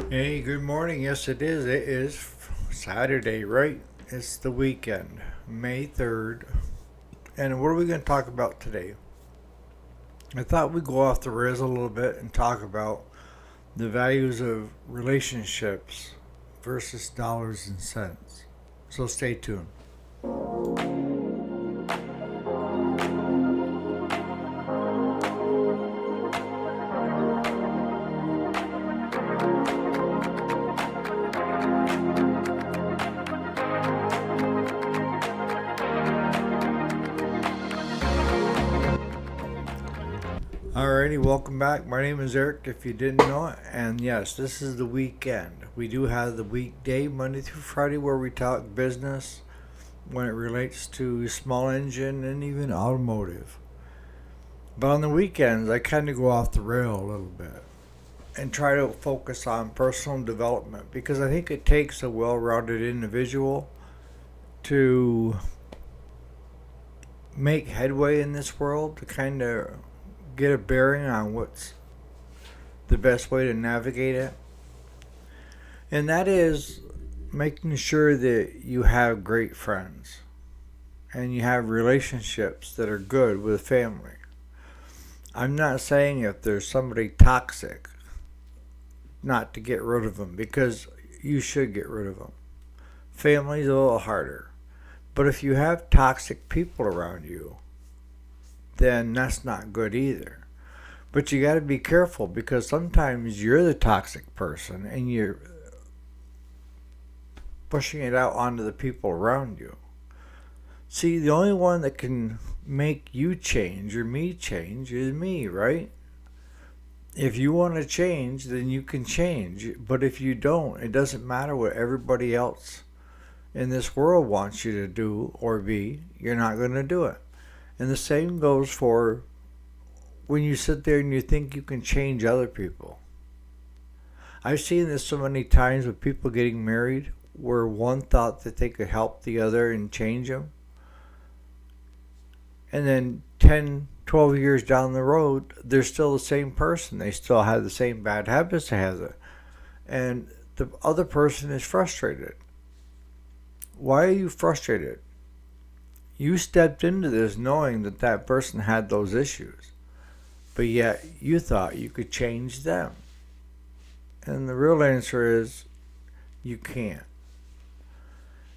Hey, good morning. Yes, it is. It is Saturday, right? It's the weekend, May 3rd. And what are we going to talk about today? I thought we'd go off the rails a little bit and talk about the values of relationships versus dollars and cents. So stay tuned. Alrighty, welcome back. My name is Eric, if you didn't know it. And yes, this is the weekend. We do have the weekday, Monday through Friday, where we talk business when it relates to small engine and even automotive. But on the weekends, I kind of go off the rail a little bit and try to focus on personal development because I think it takes a well rounded individual to make headway in this world, to kind of get a bearing on what's the best way to navigate it. And that is making sure that you have great friends and you have relationships that are good with family. I'm not saying if there's somebody toxic not to get rid of them because you should get rid of them. Family's a little harder. But if you have toxic people around you, then that's not good either. But you got to be careful because sometimes you're the toxic person and you're pushing it out onto the people around you. See, the only one that can make you change or me change is me, right? If you want to change, then you can change. But if you don't, it doesn't matter what everybody else in this world wants you to do or be, you're not going to do it. And the same goes for when you sit there and you think you can change other people. I've seen this so many times with people getting married where one thought that they could help the other and change them. And then 10, 12 years down the road, they're still the same person. They still have the same bad habits they have. And the other person is frustrated. Why are you frustrated? You stepped into this knowing that that person had those issues, but yet you thought you could change them. And the real answer is you can't.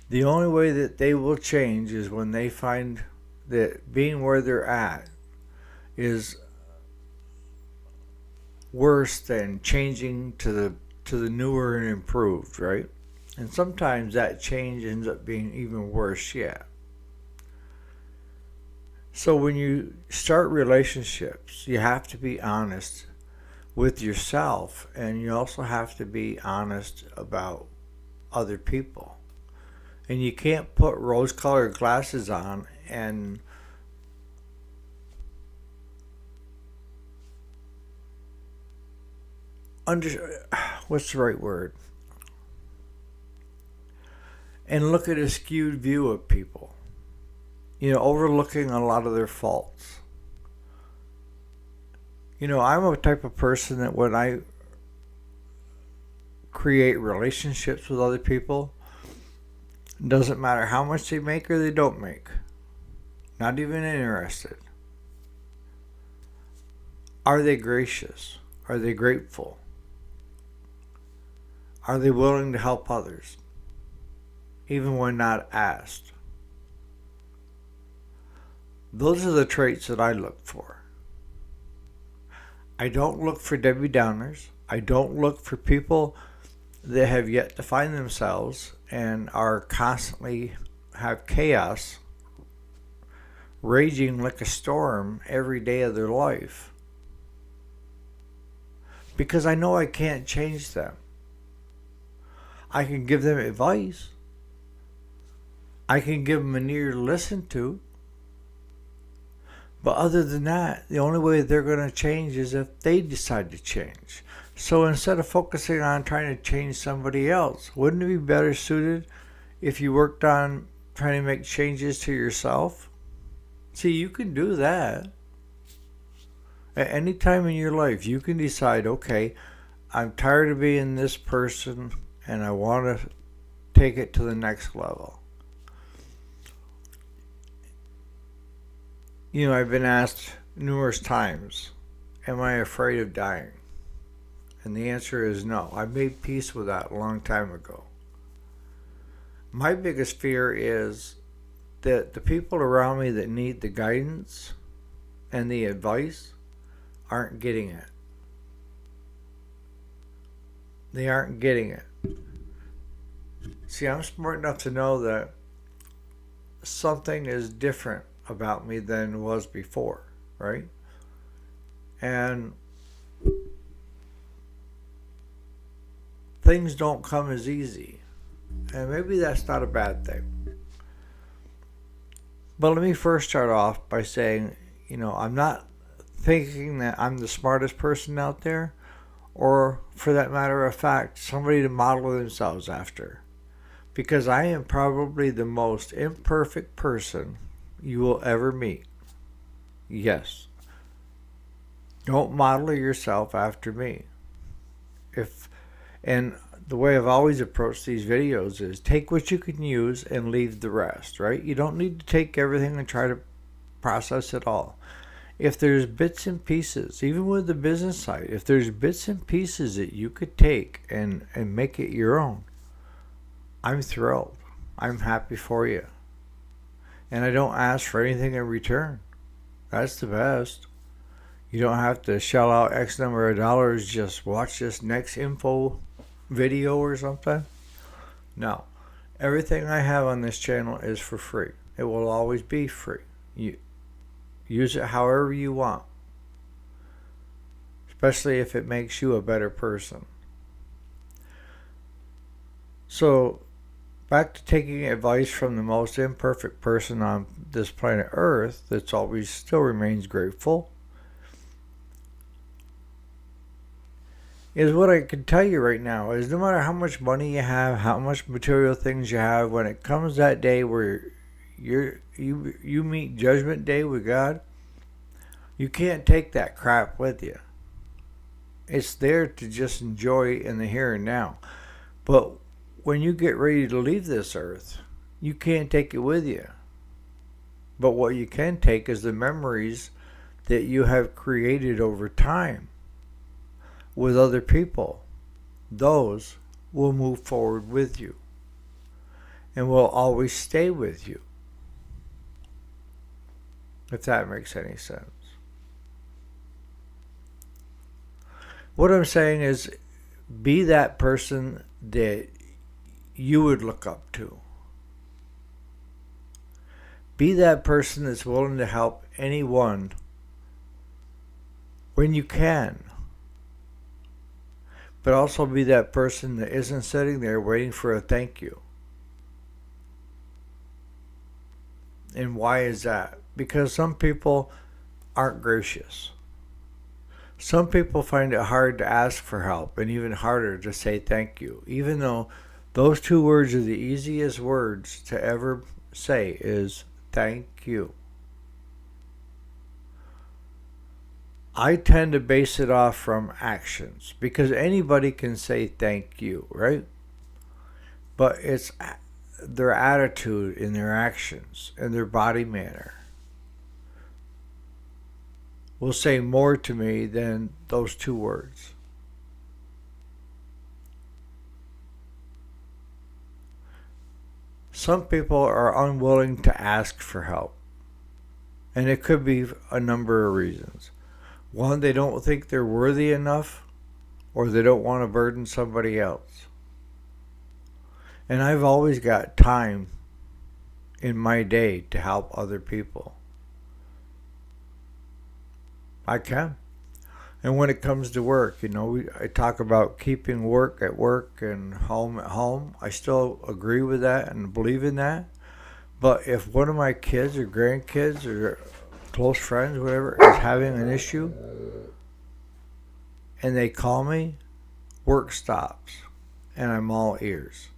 The only way that they will change is when they find that being where they're at is worse than changing to the newer and improved, right? And sometimes that change ends up being even worse yet. So when you start relationships, you have to be honest with yourself and you also have to be honest about other people. And you can't put rose colored glasses on and under what's the right word? And look at a skewed view of people. Overlooking a lot of their faults. I'm a type of person that when I create relationships with other people, it doesn't matter how much they make or they don't make. Not even interested. Are they gracious? Are they grateful? Are they willing to help others? Even when not asked. Those are the traits that I look for. I don't look for Debbie Downers. I don't look for people that have yet to find themselves and are constantly have chaos raging like a storm every day of their life. Because I know I can't change them. I can give them advice. I can give them an ear to listen to. But other than that, the only way they're going to change is if they decide to change. So instead of focusing on trying to change somebody else, wouldn't it be better suited if you worked on trying to make changes to yourself? See, you can do that. At any time in your life, you can decide, okay, I'm tired of being this person and I want to take it to the next level. I've been asked numerous times, am I afraid of dying? And the answer is no. I made peace with that a long time ago. My biggest fear is that the people around me that need the guidance and the advice aren't getting it. They aren't getting it. See, I'm smart enough to know that something is different about me than was before, right? And things don't come as easy. And maybe that's not a bad thing. But let me first start off by saying, I'm not thinking that I'm the smartest person out there, or for that matter of fact, somebody to model themselves after. Because I am probably the most imperfect person you will ever meet. Yes. Don't model yourself after me. And the way I've always approached these videos is take what you can use and leave the rest, right? You don't need to take everything and try to process it all. If there's bits and pieces, even with the business side, if there's bits and pieces that you could take and make it your own, I'm thrilled. I'm happy for you. And I don't ask for anything in return. That's the best. You don't have to shell out X number of dollars, just watch this next info video or something. No. Everything I have on this channel is for free. It will always be free. You use it however you want. Especially if it makes you a better person. So, back to taking advice from the most imperfect person on this planet Earth that's always still remains grateful, is what I can tell you right now is no matter how much money you have, how much material things you have, when it comes that day where you meet Judgment Day with God, you can't take that crap with you. It's there to just enjoy in the here and now. But when you get ready to leave this earth, you can't take it with you. But what you can take is the memories that you have created over time with other people. Those will move forward with you and will always stay with you. If that makes any sense. What I'm saying is, be that person that you would look up to. Be that person that's willing to help anyone when you can. But also be that person that isn't sitting there waiting for a thank you. And why is that? Because some people aren't gracious. Some people find it hard to ask for help and even harder to say thank you. Even though those two words are the easiest words to ever say is thank you. I tend to base it off from actions because anybody can say thank you, right? But it's their attitude and their actions and their body manner will say more to me than those two words. Some people are unwilling to ask for help, and it could be a number of reasons. One, they don't think they're worthy enough, or they don't want to burden somebody else. And I've always got time in my day to help other people. I can. And when it comes to work, I talk about keeping work at work and home at home. I still agree with that and believe in that. But if one of my kids or grandkids or close friends, whatever, is having an issue and they call me, work stops and I'm all ears.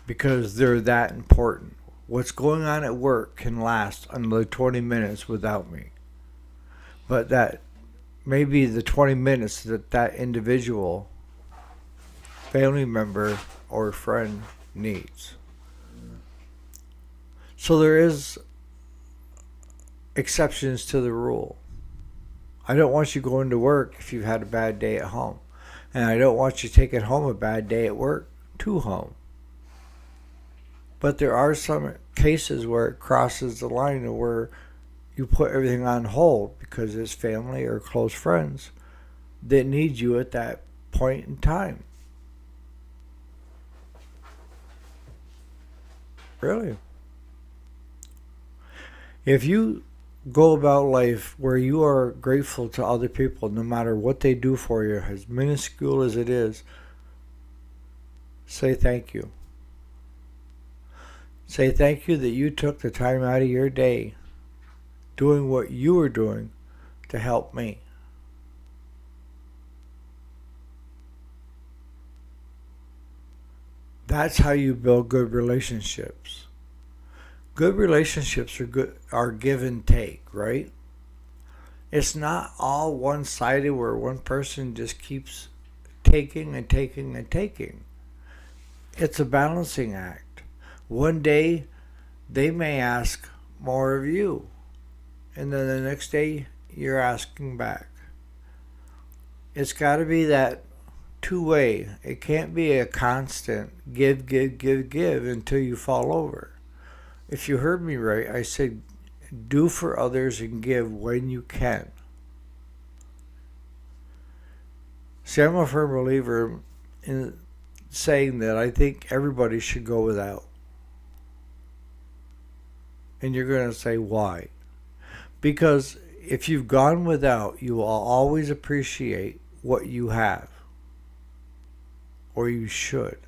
Because they're that important. What's going on at work can last another 20 minutes without me. But that maybe the 20 minutes that that individual, family member, or friend needs. So there is exceptions to the rule. I don't want you going to work if you've had a bad day at home. And I don't want you taking home a bad day at work to home. But there are some cases where it crosses the line of where you put everything on hold because it's family or close friends that need you at that point in time. Really. If you go about life where you are grateful to other people no matter what they do for you, as minuscule as it is, say thank you. Say thank you that you took the time out of your day doing what you were doing to help me. That's how you build good relationships. Good relationships are give and take, right? It's not all one-sided where one person just keeps taking and taking and taking. It's a balancing act. One day they may ask more of you, and then the next day you're asking back. It's got to be that two-way. It can't be a constant give, give, give, give until you fall over. If you heard me right, I said do for others and give when you can. See, I'm a firm believer in saying that I think everybody should go without. And you're going to say, why? Because if you've gone without, you will always appreciate what you have. Or you should.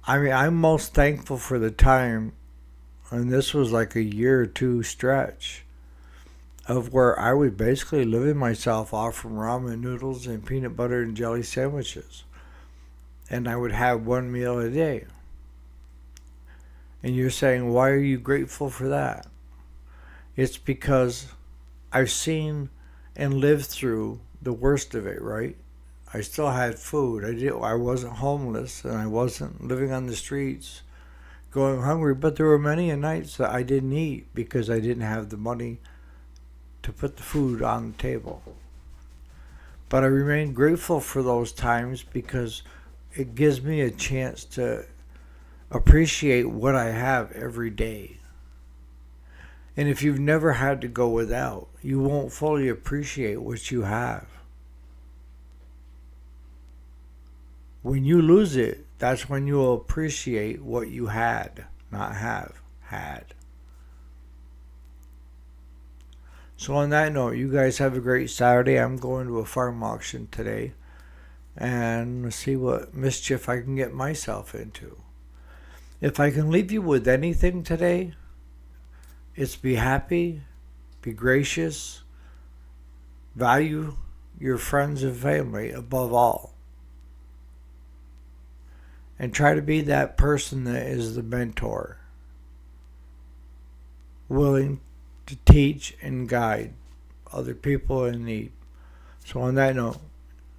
I mean, I'm most thankful for the time, and this was like a year or two stretch, of where I was basically living myself off from ramen noodles and peanut butter and jelly sandwiches. And I would have one meal a day. And you're saying, why are you grateful for that? It's because I've seen and lived through the worst of it, right? I still had food. I wasn't homeless and I wasn't living on the streets going hungry, but there were many nights that I didn't eat because I didn't have the money to put the food on the table. But I remain grateful for those times because it gives me a chance to appreciate what I have every day. And if you've never had to go without, you won't fully appreciate what you have. When you lose it, that's when you'll appreciate what you had, not have, had. So on that note, you guys have a great Saturday. I'm going to a farm auction today and see what mischief I can get myself into. If I can leave you with anything today, it's be happy, be gracious, value your friends and family above all. And try to be that person that is the mentor, willing to teach and guide other people in need. So on that note,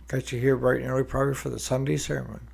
got you here bright and early probably for the Sunday sermon.